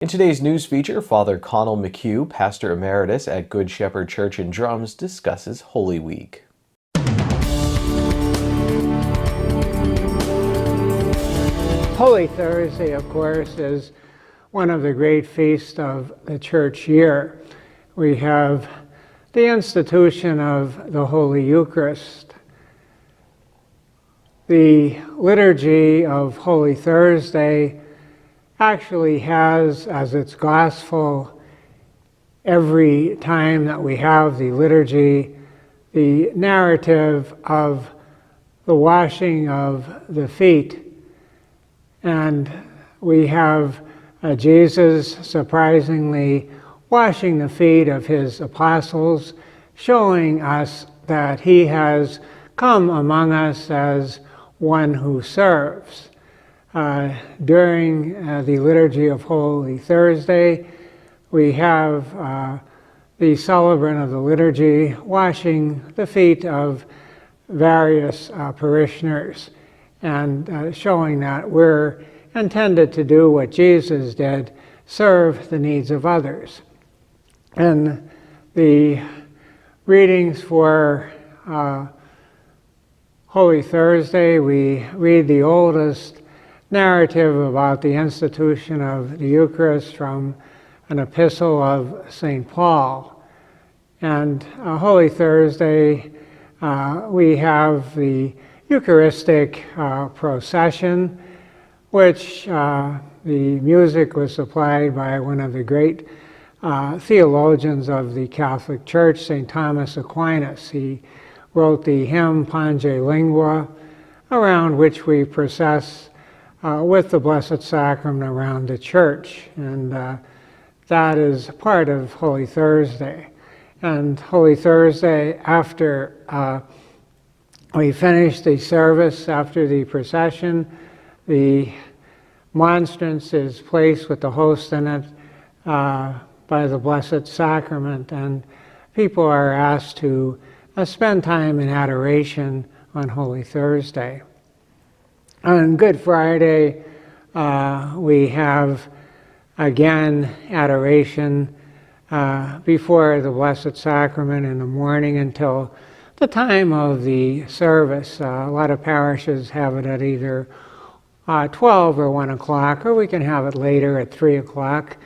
In today's news feature, Father Connell McHugh, Pastor Emeritus at Good Shepherd Church in Drums, discusses Holy Week. Holy Thursday, of course, is one of the great feasts of the church year. We have the institution of the Holy Eucharist. The liturgy of Holy Thursday actually has as its gospel, every time that we have the liturgy, the narrative of the washing of the feet. And we have Jesus surprisingly washing the feet of his apostles, showing us that he has come among us as one who serves. During the liturgy of Holy Thursday, we have the celebrant of the liturgy washing the feet of various parishioners and showing that we're intended to do what Jesus did, serve the needs of others. In the readings for Holy Thursday, we read the oldest narrative about the institution of the Eucharist from an epistle of St. Paul. And Holy Thursday, we have the Eucharistic procession, which the music was supplied by one of the great theologians of the Catholic Church, St. Thomas Aquinas. He wrote the hymn Pange Lingua, around which we process with the Blessed Sacrament around the church. And that is part of Holy Thursday. And Holy Thursday, after we finish the service, after the procession, the monstrance is placed with the host in it by the Blessed Sacrament, and people are asked to spend time in adoration on Holy Thursday. On Good Friday, we have again adoration before the Blessed Sacrament in the morning until the time of the service. A lot of parishes have it at either 12 or 1 o'clock, or we can have it later at 3 o'clock.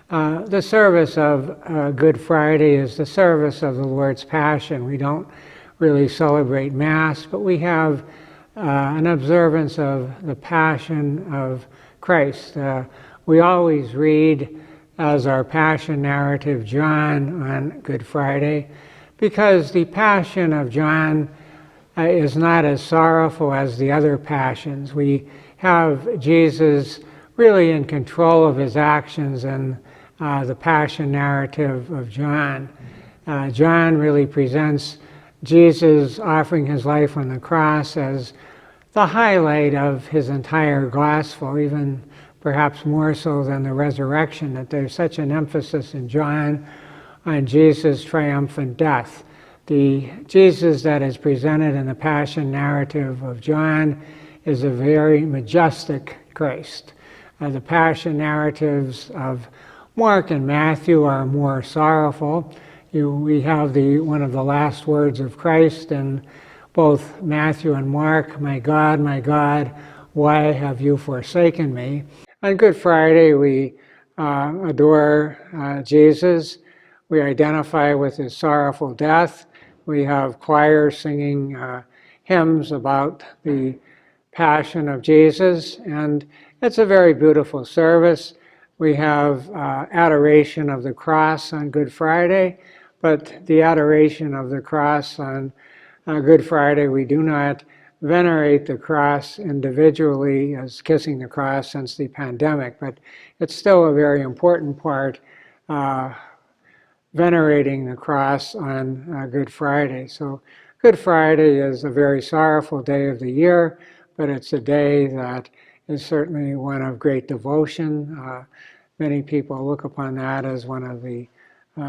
The service of Good Friday is the service of the Lord's Passion. We don't really celebrate Mass, but we have an observance of the Passion of Christ. We always read as our Passion narrative John on Good Friday, because the Passion of John is not as sorrowful as the other Passions. We have Jesus really in control of his actions in the Passion narrative of John. John really presents Jesus offering his life on the cross as the highlight of his entire gospel, even perhaps more so than the resurrection, that there's such an emphasis in John on Jesus' triumphant death. The Jesus that is presented in the Passion narrative of John is a very majestic Christ. The Passion narratives of Mark and Matthew are more sorrowful. We have one of the last words of Christ in both Matthew and Mark, my God, why have you forsaken me?" On Good Friday, we adore Jesus. We identify with his sorrowful death. We have choirs singing hymns about the Passion of Jesus, and it's a very beautiful service. We have adoration of the cross on Good Friday, but the adoration of the cross on Good Friday, we do not venerate the cross individually as kissing the cross since the pandemic, but it's still a very important part, venerating the cross on Good Friday. So Good Friday is a very sorrowful day of the year, but it's a day that is certainly one of great devotion. Many people look upon that as one of the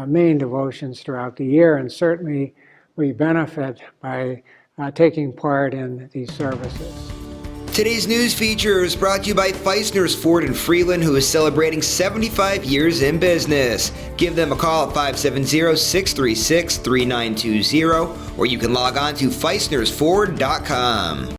main devotions throughout the year, and certainly we benefit by taking part in these services. Today's news feature is brought to you by Feisner's Ford in Freeland, who is celebrating 75 years in business. Give them a call at 570-636-3920, or you can log on to feisnersford.com.